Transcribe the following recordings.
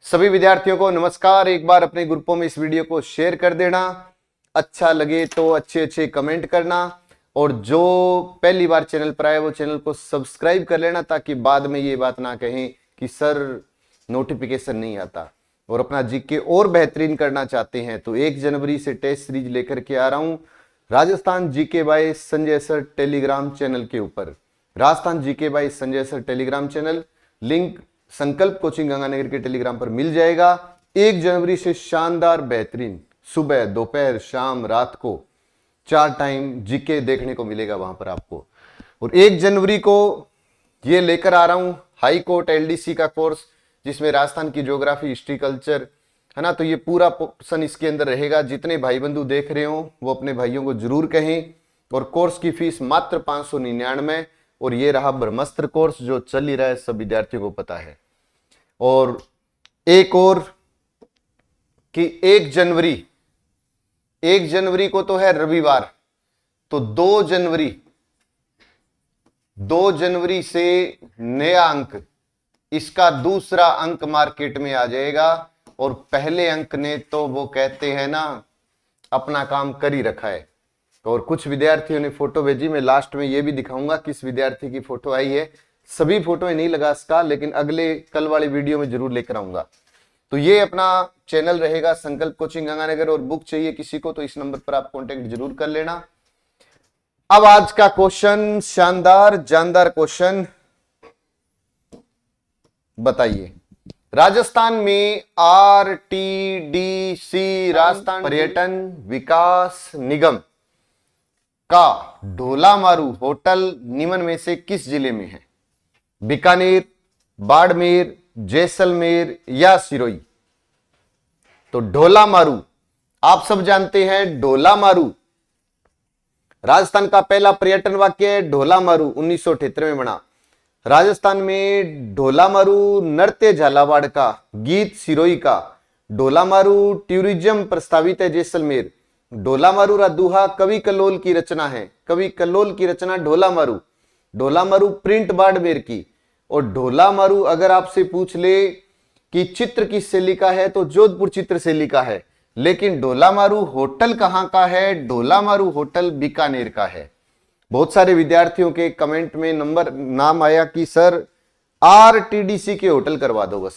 सभी विद्यार्थियों को नमस्कार। एक बार अपने ग्रुपों में इस वीडियो को शेयर कर देना, अच्छा लगे तो अच्छे अच्छे कमेंट करना, और जो पहली बार चैनल पर आए वो चैनल को सब्सक्राइब कर लेना, ताकि बाद में ये बात ना कहें कि सर नोटिफिकेशन नहीं आता। और अपना जीके और बेहतरीन करना चाहते हैं तो 1 जनवरी से टेस्ट सीरीज लेकर के आ रहा हूं Rajasthan GK by Sanjay sir Telegram channel के ऊपर। Rajasthan GK by Sanjay sir Telegram channel, link संकल्प कोचिंग गंगानगर के टेलीग्राम पर मिल जाएगा। 1 जनवरी से शानदार बेहतरीन सुबह, दोपहर, शाम, रात को 4 टाइम जीके देखने को मिलेगा वहां पर आपको। और 1 जनवरी को ये लेकर आ रहा हूं हाई कोर्ट एलडीसी का कोर्स, जिसमें राजस्थान की ज्योग्राफी, हिस्ट्री, कल्चर है ना। तो ये पूरा पोर्शन इसके अंदर रहेगा। जितने भाई बंधु देख रहे हो वो अपने भाइयों को जरूर कहें। और कोर्स की फीस मात्र 599। और ये रहा ब्रह्मास्त्र कोर्स जो चल ही रहा है, सब विद्यार्थियों को पता है। और एक और कि 1 जनवरी को तो है रविवार, तो 2 जनवरी से नया अंक, इसका दूसरा अंक मार्केट में आ जाएगा। और पहले अंक ने तो वो कहते हैं ना अपना काम कर ही रखा है। और कुछ विद्यार्थियों ने फोटो भेजी, मैं लास्ट में ये भी दिखाऊंगा किस विद्यार्थी की फोटो आई है। सभी फोटो नहीं लगा इसका, लेकिन अगले कल वाली वीडियो में जरूर लेकर आऊंगा। तो ये अपना चैनल रहेगा संकल्प कोचिंग गंगानगर। और बुक चाहिए किसी को तो इस नंबर पर आप कांटेक्ट जरूर कर लेना। अब आज का क्वेश्चन, शानदार जानदार क्वेश्चन, बताइए राजस्थान में आरटीडीसी राजस्थान पर्यटन विकास निगम का ढोलामारू होटल निम्न में से किस जिले में है? बीकानेर, बाड़मेर, जैसलमेर या सिरोही? तो ढोलामारू आप सब जानते हैं। ढोलामारू राजस्थान का पहला पर्यटन वाक्य है। ढोलामारू 1978 में बना। राजस्थान में ढोलामारू नृत्य झालावाड़ का, गीत सिरोही का। ढोलामारू टूरिज्म प्रस्तावित है जैसलमेर। ढोलामारू रा दूहा कवि कल्लोल की रचना है। कवि कल्लोल की रचना ढोलामारू। ढोलामारू प्रिंट बाड़मेर की। और ढोलामारू अगर आपसे पूछ ले कि चित्र किस शैली का है तो जोधपुर चित्र शैली का है। लेकिन ढोलामारू होटल कहां का है? ढोलामारू होटल बीकानेर का है। बहुत सारे विद्यार्थियों के कमेंट में नाम आया कि सर आरटीडीसी के होटल करवा दो, बस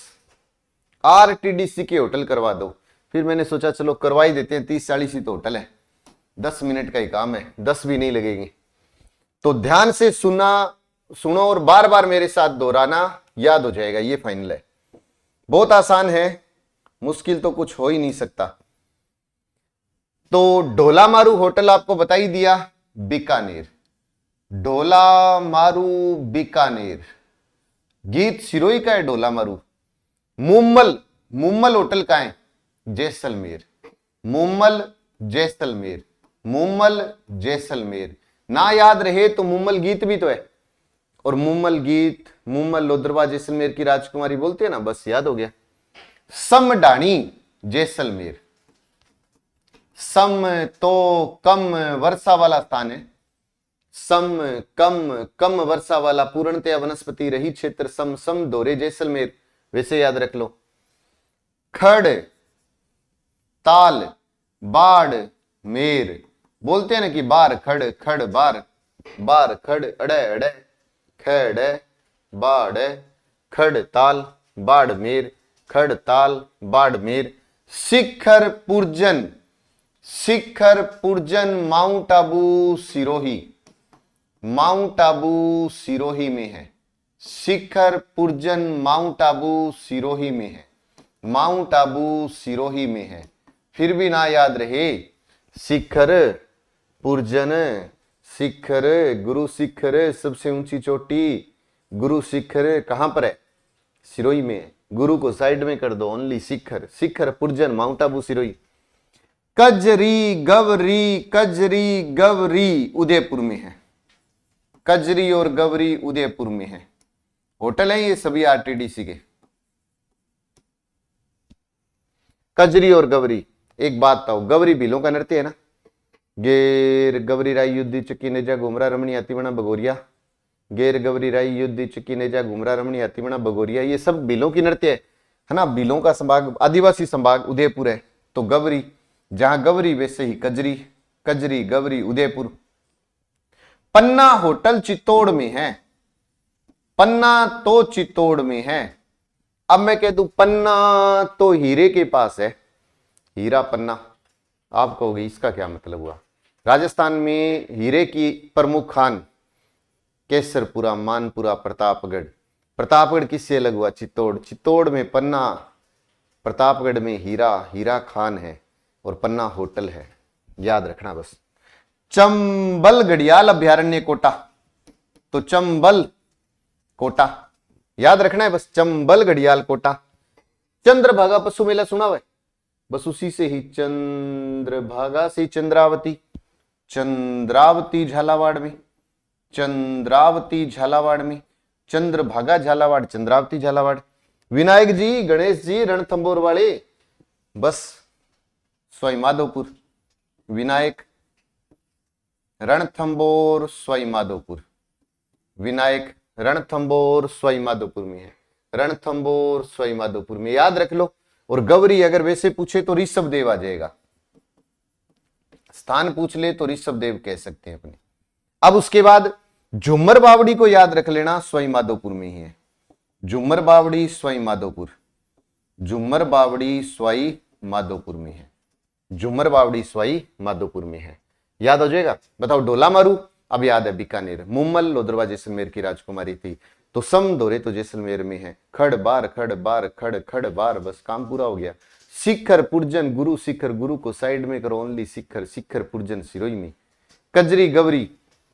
आरटीडीसी के होटल करवा दो। फिर मैंने सोचा चलो करवा ही देते हैं, 30-40 ही तो होटल है, 10 मिनट का ही काम है, 10 भी नहीं लगेगी। तो ध्यान से सुनो और बार बार मेरे साथ दोहराना, याद हो जाएगा, ये फाइनल है। बहुत आसान है, मुश्किल तो कुछ हो ही नहीं सकता। तो ढोलामारू होटल आपको बता ही दिया, बीकानेर। ढोलामारू बीकानेर। गीत सिरोही का है ढोलामारू। मुम्मल होटल का है? जैसलमेर। मुम्मल जैसलमेर। ना याद रहे तो मुम्मल गीत भी तो है। और मुम्मल गीत, मुम्मल लोद्रवा जैसलमेर की राजकुमारी बोलते हैं ना, बस याद हो गया। समडाणी जैसलमेर। सम तो कम वर्षा वाला स्थान है। सम कम वर्षा वाला पूर्णतया वनस्पति रहित क्षेत्र सम दोरे जैसलमेर, वैसे याद रख लो। खड़ ताल बाड़ मेर, बोलते हैं ना कि बार खड़ बार खड़ अड़े खड़ बाड़ खड़ ताल बाड़ मेर, खड़ ताल बाड़ मेर। शिखर पुरजन माउंट आबू सिरोही में है। शिखर पुरजन माउंट आबू सिरोही में है। फिर भी ना याद रहे, शिखर पुरजन, शिखर गुरु शिखर सबसे ऊंची चोटी, गुरु शिखर कहां पर है? सिरोही में। गुरु को साइड में कर दो, ओनली शिखर पुरजन माउंट आबू सिरोही। कजरी गवरी उदयपुर में है। कजरी और गवरी उदयपुर में है। होटल है ये सभी आरटीडीसी के। कजरी और गवरी। एक बात बताओ, गवरी भीलों का नृत्य है ना। गेर गवरी राय युद्धि चक्की नेजा घुमरा रमणी अतिवणा बगोरिया। गेर गवरी राय युद्धि चक्की नेजा घुमरा रमणी अतिवणा बगोरिया, ये सब भीलों की नृत्य है है ना, भीलों का संभाग, आदिवासी संभाग उदयपुर है, तो गवरी, जहां गवरी वैसे ही कजरी, कजरी गवरी उदयपुर। पन्ना होटल चित्तौड़ में है, पन्ना तो चित्तौड़ में है। अब मैं कह दूं पन्ना तो हीरे के पास है, हीरा पन्ना, आप कहोगे इसका क्या मतलब हुआ। राजस्थान में हीरे की प्रमुख खान केसरपुरा, मानपुरा, प्रतापगढ़। प्रतापगढ़ किससे अलग हुआ, चित्तौड़। चित्तौड़ में पन्ना, प्रतापगढ़ में हीरा, हीरा खान है और पन्ना होटल है, याद रखना बस। चंबल घड़ियाल अभ्यारण्य कोटा, तो चंबल कोटा याद रखना है बस, चंबल घड़ियाल कोटा। चंद्रभागा पशु मेला सुना हुआ है, बस उसी से ही, चंद्रभागा से चंद्रावती, चंद्रावती झालावाड़ में, चंद्रावती झालावाड़ में, चंद्रभागा झालावाड़, चंद्रावती झालावाड़। विनायक जी, गणेश जी रणथंभौर वाले, बस सवाई माधोपुर, विनायक रणथंभौर सवाई माधोपुर, विनायक रणथंभौर सवाई माधोपुर में है, रणथंभौर सवाई माधोपुर में, याद रख लो। और गवरी अगर वैसे पूछे तो ऋषभ देव आ जाएगा, स्थान पूछ ले तो ऋषभ देव कह सकते हैं अपने। अब उसके बाद झुम्मर बावड़ी को याद रख लेना, सवाई माधोपुर में ही है, झुम्मर बावड़ी सवाई माधोपुर, झुम्मर बावड़ी सवाई माधोपुर में है, झुम्मर बावड़ी सवाई माधोपुर में है, याद हो जाएगा। बताओ डोला मारू, अब याद है बीकानेर, मुम्मल लोधरवा जैसलमेर की राजकुमारी थी, तो सम दोरे तो जैसलमेर में है, खड़ बार खड़ बार खड़ खड़ बार, बस काम पूरा हो गया। शिखर पुरजन गुरु, शिखर गुरु को साइड में करो ओनली, शिखर शिखर पुरजन सिरोई में। कजरी गवरी,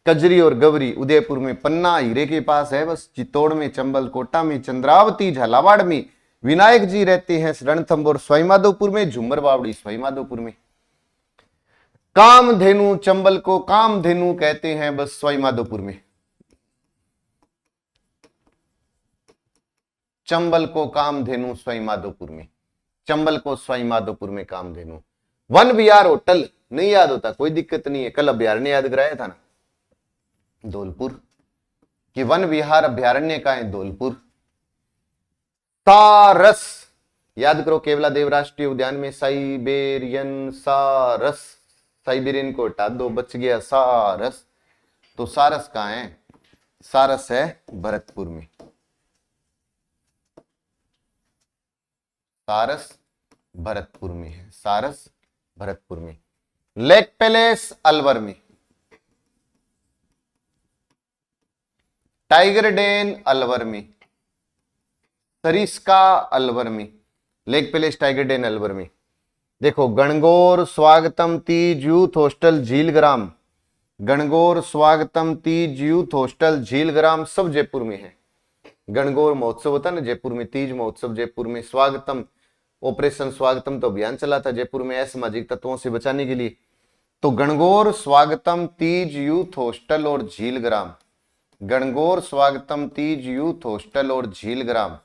कजरी और गवरी उदयपुर में, पन्ना हीरे के पास है बस, चित्तौड़ में, चंबल कोटा में, चंद्रावती झालावाड़ में, विनायक जी रहते हैं रणथंभौर सवाई माधोपुर में, झुम्मर बावड़ी सवाई माधोपुर में। कामधेनु, चंबल को कामधेनु कहते हैं बस सवाई माधोपुर में, चंबल को कामधेनु सवाई माधोपुर में, चंबल को सवाई माधोपुर में कामधेनु। वन विहार होटल नहीं याद होता, कोई दिक्कत नहीं है, कल अभ्यारण्य याद कराया था ना, धौलपुर, कि वन विहार अभ्यारण्य का है धौलपुर। सारस याद करो, केवला देव राष्ट्रीय उद्यान में, साइबेरियन सारस, साइबेरियन को हटा दो, बच गया सारस, तो सारस कहां है, सारस है भरतपुर में, सारस भरतपुर में है, सारस भरतपुर में। लेक पैलेस अलवर में, टाइगर डेन अलवर में, सरिस्का अलवर में, lake palace tiger den Alwar में। देखो Gangaur Swagatam Teej youth hostel Jheelgram, Gangaur Swagatam Teej youth hostel झीलग्राम सब जयपुर में है। गणगौर महोत्सव होता ना जयपुर में, तीज महोत्सव जयपुर में, स्वागतम ऑपरेशन स्वागतम तो अभियान चला था जयपुर में असामाजिक तत्वों से बचाने के लिए, तो गणगौर स्वागतम तीज यूथ हॉस्टल और झीलग्राम, गणगौर स्वागतम तीज यूथ हॉस्टल और झीलग्राम,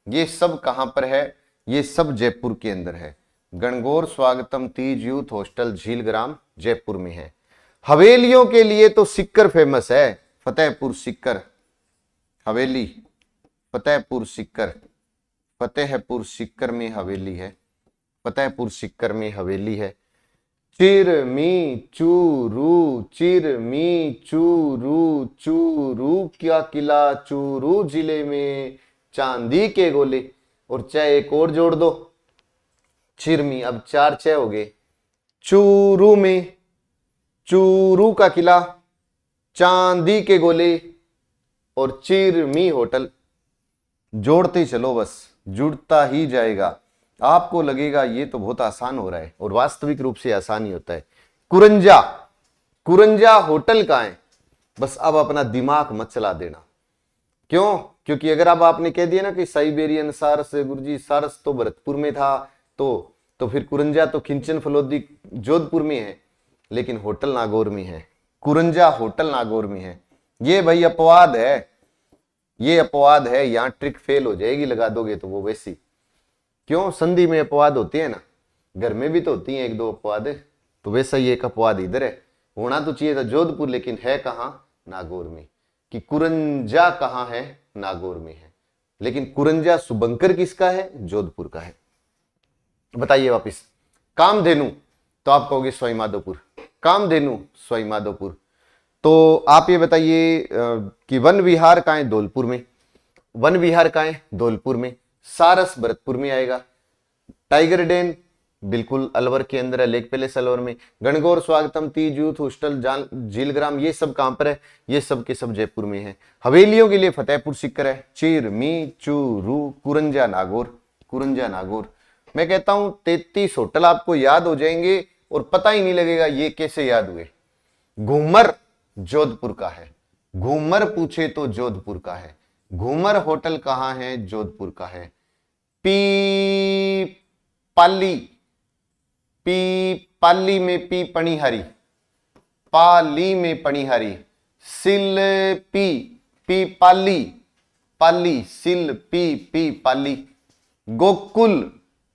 ये सब कहां पर है, ये सब जयपुर के अंदर है। गणगौर स्वागतम तीज यूथ हॉस्टल झीलग्राम जयपुर में है। हवेलियों के लिए तो सिक्कर फेमस है, फतेहपुर सिक्कर हवेली, फतेहपुर सिक्कर, फतेहपुर सिक्कर में हवेली है, फतेहपुर सिक्कर में हवेली है। चिरमी चूरू, चिरमी चूरू, चूरू क्या किला, चूरू जिले में चांदी के गोले, और चाहे एक और जोड़ दो, चिरमी, अब 4 6 हो गए, चूरू में, चूरू का किला, चांदी के गोले और चिरमी होटल, जोड़ते चलो बस, जुड़ता ही जाएगा। आपको लगेगा ये तो बहुत आसान हो रहा है, और वास्तविक रूप से आसान ही होता है। कुरंजा, कुरंजा होटल कहां है, बस अब अपना दिमाग मत चला देना। क्यों? क्योंकि अगर अब आपने कह दिया ना कि साइबेरियन सारस, गुरुजी सारस तो भरतपुर में था, तो फिर कुरंजा तो खिंचन फलोदी जोधपुर में है, लेकिन होटल नागौर में है, कुरंजा होटल नागौर में है। ये भाई अपवाद है, ये अपवाद है, यहां ट्रिक फेल हो जाएगी, लगा दोगे तो वो वैसी। क्यों? संधि में अपवाद होते हैं ना, घर में भी तो होती हैं 1 2 अपवाद, तो वैसा ही एक अपवाद इधर है। होना तो चाहिए था जोधपुर, लेकिन है कहां, नागौर में। कि कुरंजा कहां है, नागौर में है। लेकिन कुरंजा शुभंकर किसका है? जोधपुर का है। बताइए वापिस। कामधेनु तो आप कहोगे सवाई माधोपुर, कामधेनु सवाई माधोपुर। तो आप ये बताइए कि वन विहार कहाँ है? धौलपुर में। वन विहार कहाँ है? धौलपुर में। सारस भरतपुर में आएगा। टाइगर डेन बिल्कुल अलवर के अंदर है, लेक पैलेस अलवर में। गणगौर, स्वागतम, तीज यूथ हॉस्टल, झीलग्राम, ये सब कहां पर है? ये सब के सब जयपुर में है। हवेलियों के लिए फतेहपुर सीकर है। चीर, मी, चू, रू, कुरंजा, नागौर, कुरंजा, नागौर। मैं कहता हूं 33 होटल आपको याद हो जाएंगे और पता ही नहीं लगेगा ये कैसे याद हुए। घूमर जोधपुर का है। घूमर पूछे तो जोधपुर का है। घूमर होटल कहां है? जोधपुर का है। पी पाली, पी पाली में पी पणिहारी, पाली में पणिहारी। सिल पी पाली, पाली सिल पी पाली। गोकुल,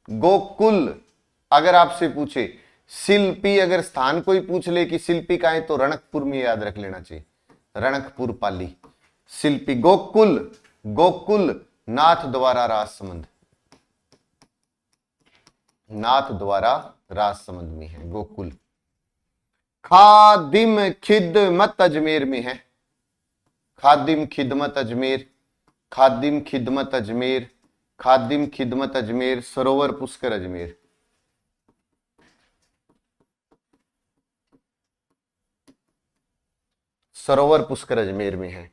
गोकुल अगर आपसे पूछे शिल्पी, अगर स्थान कोई पूछ ले कि शिल्पी का है तो रणकपुर में याद रख लेना चाहिए, रणकपुर पाली। शिल्पी। गोकुल, गोकुल नाथ द्वारा राजसमंद, नाथ द्वारा राजसमंद में है गोकुल। खादिम खिदमत अजमेर में है। खादिम खिदमत अजमेर, खादिम खिदमत अजमेर, खादिम खिदमत अजमेर। सरोवर पुष्कर अजमेर। सरोवर पुष्कर अजमेर में है।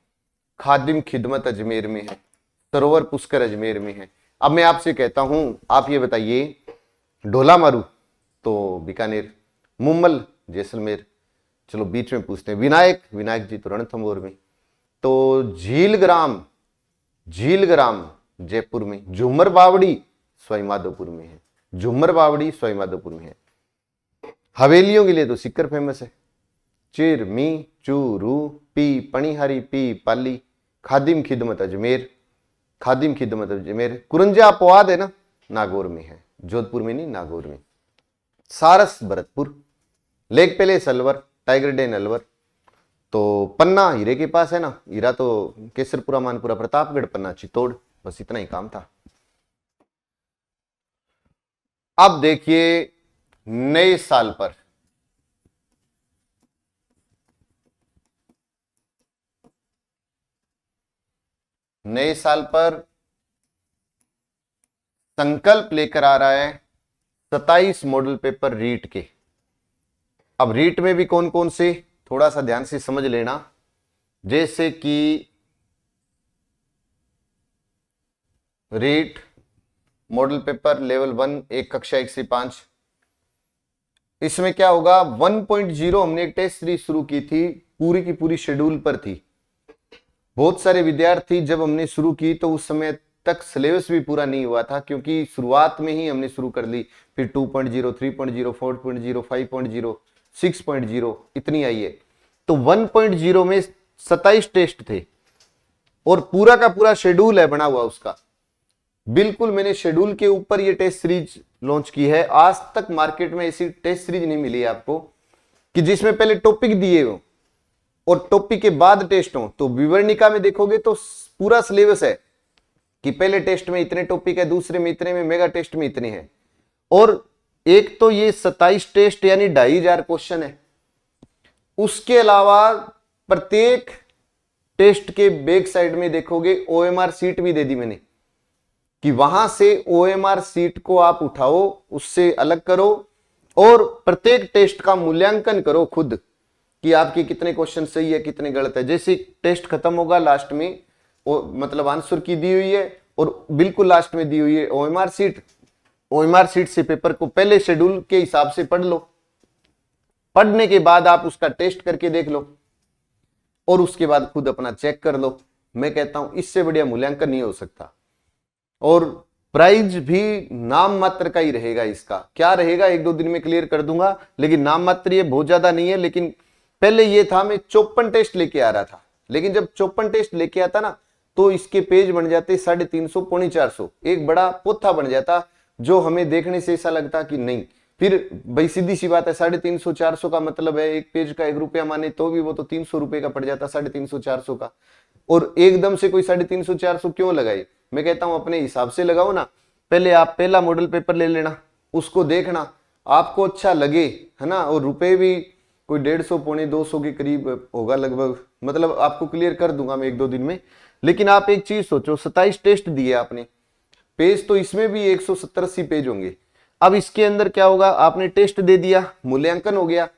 खादिम खिदमत अजमेर में है। सरोवर पुष्कर अजमेर में है। अब मैं आपसे कहता हूं, आप ये बताइए, ढोला मारू तो बीकानेर, मुम्मल जैसलमेर, चलो बीच में पूछते हैं। विनायक, विनायक जी तो रणथंभौर में। तो झीलग्राम, झीलग्राम जयपुर में। झूमर बावड़ी सवाई माधोपुर में है। झूमर बावड़ी सवाई माधोपुर में है। हवेलियों के लिए तो सीकर फेमस है। चिर, मी, चू, रू, पी पणिहारी, पी पाली। खादिम खिदमत अजमेर, खादिम खिदमत अजमेर। कुरंजा अपवाद है ना, नागौर में है, जोधपुर में नहीं, नागौर में। Saras Bharatpur, lake palace Alwar, tiger den Alwar. तो पन्ना हीरे के पास है ना, हीरा तो केसरपुरा, मानपुरा, प्रतापगढ़, पन्ना चित्तौड़, बस इतना ही काम था। अब देखिए नए साल पर, नए साल पर संकल्प लेकर आ रहा है 27 मॉडल पेपर रीट के। अब रीट में भी कौन कौन से, थोड़ा सा ध्यान से समझ लेना। जैसे कि रीट मॉडल पेपर लेवल 1, एक कक्षा 1 से 5। इसमें क्या होगा, 1.0 हमने एक टेस्ट सीरीज शुरू की थी, पूरी की पूरी शेड्यूल पर थी। बहुत सारे विद्यार्थी जब हमने शुरू की तो उस समय तक सिलेबस भी पूरा नहीं हुआ था, क्योंकि शुरुआत में ही हमने शुरू कर ली। फिर 2.0, 3.0, 4.0, 5.0, 6.0 इतनी आई है। तो 1.0 में 27 टेस्ट थे और पूरा का पूरा शेड्यूल है बना हुआ उसका। बिल्कुल मैंने शेड्यूल के ऊपर ये टेस्ट सीरीज लॉन्च की है। आज तक मार्केट में ऐसी टेस्ट सीरीज नहीं मिली है आपको कि जिसमें पहले टॉपिक दिए हो और टॉपिक के बाद टेस्ट हो। तो विवरणिका में देखोगे तो पूरा सिलेबस है कि पहले टेस्ट में इतने टॉपिक है, दूसरे में इतने में, मेगा टेस्ट में इतने हैं। और एक तो ये 27 टेस्ट यानी 2500 क्वेश्चन है। उसके अलावा प्रत्येक टेस्ट के बैक साइड में देखोगे ओएमआर सीट भी दे दी मैंने कि वहां से ओएमआर सीट को आप उठाओ, उससे अलग करो और प्रत्येक टेस्ट का मूल्यांकन करो खुद कि आपके कितने क्वेश्चन सही है, कितने गलत है। जैसे टेस्ट खत्म होगा लास्ट में मतलब आंसर की दी हुई है और बिल्कुल लास्ट में दी हुई है ओएमआर सीट। ओएमआर सीट से पेपर को पहले शेड्यूल के हिसाब से पढ़ लो। पढ़ने के बाद आप उसका टेस्ट करके देख लो और उसके बाद खुद अपना चेक कर लो। मैं कहता हूं इससे बढ़िया मूल्यांकन नहीं हो सकता। और प्राइज भी नाम मात्र का ही रहेगा। इसका क्या रहेगा 1-2 दिन में क्लियर कर दूंगा, लेकिन नाम मात्र ये बहुत ज्यादा नहीं है। लेकिन पहले ये था मैं 54 टेस्ट लेके आ रहा था, लेकिन जब 54 टेस्ट लेके आता ना तो इसके पेज बन जाते 350, 450, एक बड़ा पोथा बन जाता जो हमें देखने से ऐसा लगता कि नहीं। फिर भाई सीधी सी बात है, 350, 400 का मतलब है एक पेज का 1 रुपया माने तो भी वो तो 300 रुपए का पड़ जाता, 350, 400 का। और एकदम से कोई 350, 400 क्यों लगाए, मैं कहता हूं अपने हिसाब से लगाओ ना। पहले आप पहला मॉडल पेपर ले लेना, उसको देखना, आपको अच्छा लगे, है ना, और रुपए भी कोई 150 पौने 200 के करीब होगा लगभग, मतलब आपको क्लियर कर दूंगा मैं 1-2 दिन में। लेकिन आप एक चीज सोचो, 27 टेस्ट दिए आपने, पेज तो इसमें भी 170-80 पेज होंगे। अब इसके अंदर क्या होगा, आपने टेस्ट दे दिया, मूल्यांकन हो गया,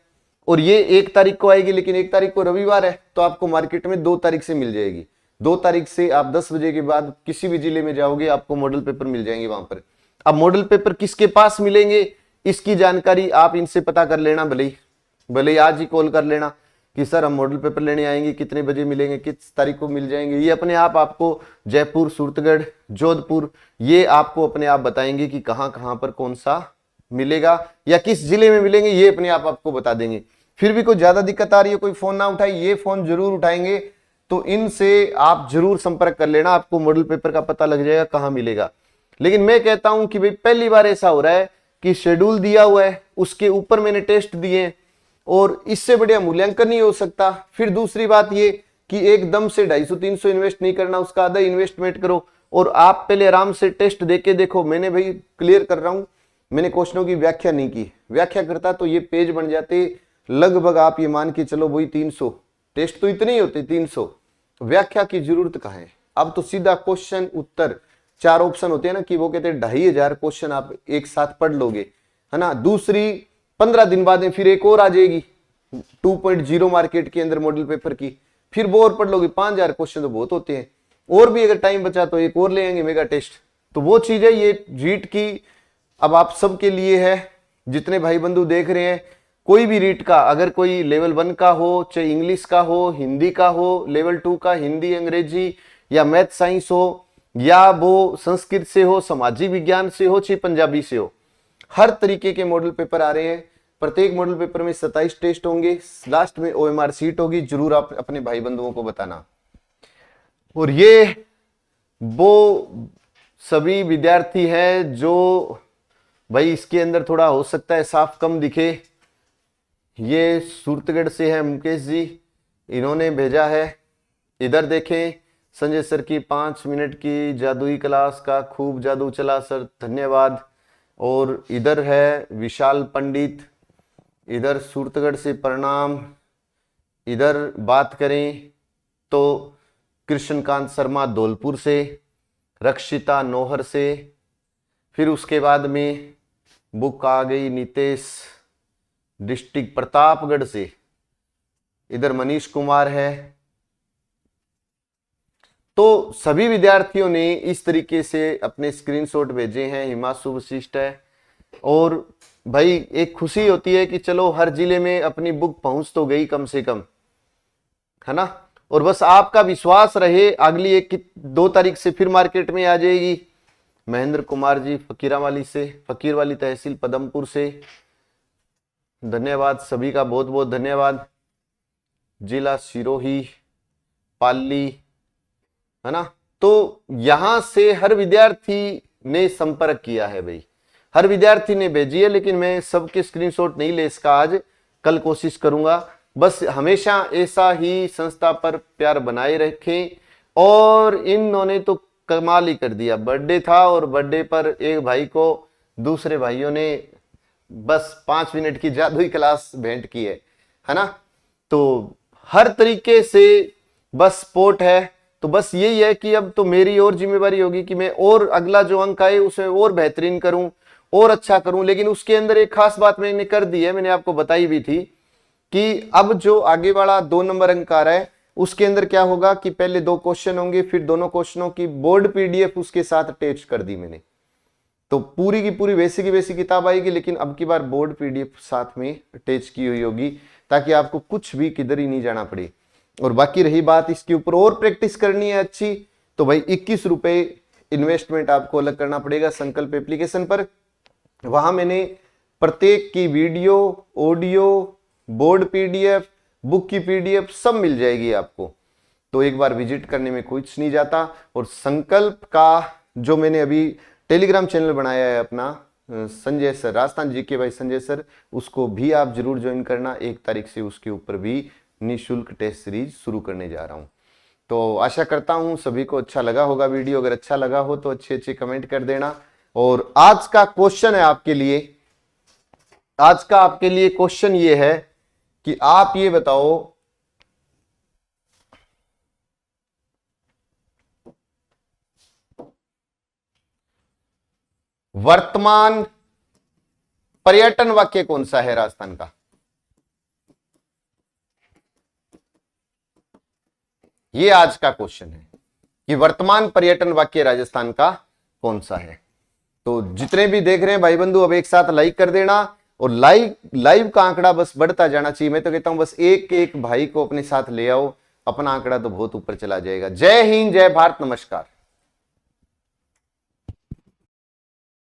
और ये 1 तारीख को आएगी, लेकिन 1 तारीख को रविवार है, तो आपको मार्केट में 2 तारीख से मिल जाएगी। 2 तारीख से आप 10 बजे के बाद किसी भी जिले में जाओगे, आपको मॉडल पेपर मिल जाएंगे वहां पर। अब मॉडल पेपर किसके पास मिलेंगे, इसकी जानकारी आप इनसे पता कर लेना, भले ही आज ही कॉल कर लेना कि सर हम मॉडल पेपर लेने आएंगे, कितने बजे मिलेंगे, किस तारीख को मिल जाएंगे। ये अपने आप आपको जयपुर, सूरतगढ़, जोधपुर, ये आपको अपने आप बताएंगे कि कहां कहां पर कौन सा मिलेगा या किस जिले में मिलेंगे, ये अपने आप आपको बता देंगे। फिर भी कोई ज्यादा दिक्कत आ रही है, कोई फोन ना उठाए, ये फोन जरूर उठाएंगे, तो इनसे आप जरूर संपर्क कर लेना, आपको मॉडल पेपर का पता लग जाएगा कहां मिलेगा। लेकिन मैं कहता हूं कि भाई पहली बार ऐसा हो रहा है कि शेड्यूल दिया हुआ है, उसके ऊपर मैंने टेस्ट दिए, और इससे बढ़िया मूल्यांकन नहीं हो सकता। फिर दूसरी बात ये कि एकदम से 250-300 इन्वेस्ट नहीं करना, उसका आधा इन्वेस्टमेंट करो, और आप पहले आराम से टेस्ट देके देखो। मैंने भाई क्लियर कर रहा हूं, मैंने क्वेश्चनों की व्याख्या नहीं की, व्याख्या करता तो ये पेज बन जाते लगभग, आप ये मान के चलो वही 300, टेस्ट तो इतने ही होते 300, व्याख्या की जरूरत कहाँ है। अब तो सीधा क्वेश्चन उत्तर, 4 ऑप्शन होते हैं ना, कि वो कहते हैं 2500 क्वेश्चन आप एक साथ पढ़ लोगे, है ना। दूसरी 15 दिन बाद में फिर एक और आ जाएगी 2.0 मार्केट के अंदर मॉडल पेपर की, फिर वो और पढ़ लोगे। 5000 क्वेश्चन तो बहुत होते हैं, और भी अगर टाइम बचा तो एक और ले आएंगे मेगा टेस्ट। तो वो चीज है ये रीट की, अब आप सबके लिए है, जितने भाई बंधु देख रहे हैं, कोई भी रीट का, अगर कोई लेवल 1 का हो, चाहे इंग्लिश का हो, हिंदी का हो, लेवल 2 का हिंदी अंग्रेजी या मैथ साइंस हो, या वो संस्कृत से हो, सामाजिक विज्ञान से हो, चाहे पंजाबी से हो, हर तरीके के मॉडल पेपर आ रहे हैं। प्रत्येक मॉडल पेपर में 27 टेस्ट होंगे, लास्ट में OMR सीट होगी, जरूर आप अपने भाई बंधुओं को बताना। और ये वो सभी विद्यार्थी हैं जो भाई इसके अंदर थोड़ा हो सकता है साफ कम दिखे, ये सूरतगढ़ से है मुकेश जी, इन्होंने भेजा है। इधर देखें, संजय सर की 5 मिनट की जादुई क्लास का खूब जादू चला सर, धन्यवाद। और इधर है विशाल पंडित, इधर सूरतगढ़ से प्रणाम। इधर बात करें तो कृष्णकांत शर्मा धौलपुर से, रक्षिता नौहर से, फिर उसके बाद में बुक आ गई नितेश डिस्ट्रिक्ट प्रतापगढ़ से, इधर मनीष कुमार है। तो सभी विद्यार्थियों ने इस तरीके से अपने स्क्रीनशॉट भेजे हैं। हिमांशु वशिष्ठ है, और भाई एक खुशी होती है कि चलो हर जिले में अपनी बुक पहुंच तो गई कम से कम, है ना। और बस आपका विश्वास रहे, अगली 1-2 तारीख से फिर मार्केट में आ जाएगी। महेंद्र कुमार जी फकीरावाली से, फकीरवाली तहसील पदमपुर से, धन्यवाद सभी का, बहुत बहुत धन्यवाद। जिला सिरोही, पाली, है ना। तो यहां से हर विद्यार्थी ने संपर्क किया है भाई, हर विद्यार्थी ने भेजी है, लेकिन मैं सबके स्क्रीनशॉट नहीं ले इसका, आज कल कोशिश करूंगा। बस हमेशा ऐसा ही संस्था पर प्यार बनाए रखें। और इन्होंने तो कमाल ही कर दिया, बर्थडे था और बर्थडे पर एक भाई को दूसरे भाइयों ने बस 5 मिनट की जादुई क्लास भेंट की है ना। तो हर तरीके से बस सपोर्ट है। तो बस यही है कि अब तो मेरी और जिम्मेवारी होगी कि मैं और अगला जो अंक आए उसमें और बेहतरीन करूं और अच्छा करूं। लेकिन उसके अंदर एक खास बात मैंने कर दी है, मैंने आपको बताई भी थी कि अब जो आगे वाला 2 नंबर अंक आ रहा है उसके अंदर क्या होगा कि पहले 2 क्वेश्चन होंगे, फिर दोनों क्वेश्चनों की बोर्ड PDF उसके साथ अटैच कर दी मैंने। तो पूरी की पूरी वैसी की वैसी किताब आएगी, लेकिन अब की बार बोर्ड PDF साथ में अटैच की हुई होगी, ताकि आपको कुछ भी किधर ही नहीं जाना पड़े। और बाकी रही बात इसके ऊपर और प्रैक्टिस करनी है अच्छी, तो भाई 21 रुपए इन्वेस्टमेंट आपको अलग करना पड़ेगा संकल्प एप्लीकेशन पर। वहां मैंने प्रत्येक की video, audio, board PDF, book की PDF सब मिल जाएगी आपको। तो एक बार विजिट करने में कुछ नहीं जाता। और संकल्प का जो मैंने अभी टेलीग्राम चैनल बनाया है अपना, संजय सर, राजस्थान जीके भाई संजय सर, उसको भी आप जरूर ज्वाइन करना। 1 तारीख से उसके ऊपर भी निःशुल्क टेस्ट सीरीज शुरू करने जा रहा हूं। तो आशा करता हूं सभी को अच्छा लगा होगा वीडियो। अगर अच्छा लगा हो तो अच्छे अच्छे कमेंट कर देना। और आज का क्वेश्चन है आपके लिए, आज का आपके लिए क्वेश्चन ये है कि आप ये बताओ, वर्तमान पर्यटन वाक्य कौन सा है राजस्थान का? ये आज का क्वेश्चन है कि वर्तमान पर्यटन वाक्य राजस्थान का कौन सा है। तो जितने भी देख रहे हैं भाई बंधु, अब एक साथ लाइक कर देना। और लाइव का आंकड़ा बस बढ़ता जाना चाहिए। मैं तो कहता हूं बस एक एक भाई को अपने साथ ले आओ, अपना आंकड़ा तो बहुत ऊपर चला जाएगा। जय हिंद, जय भारत, नमस्कार।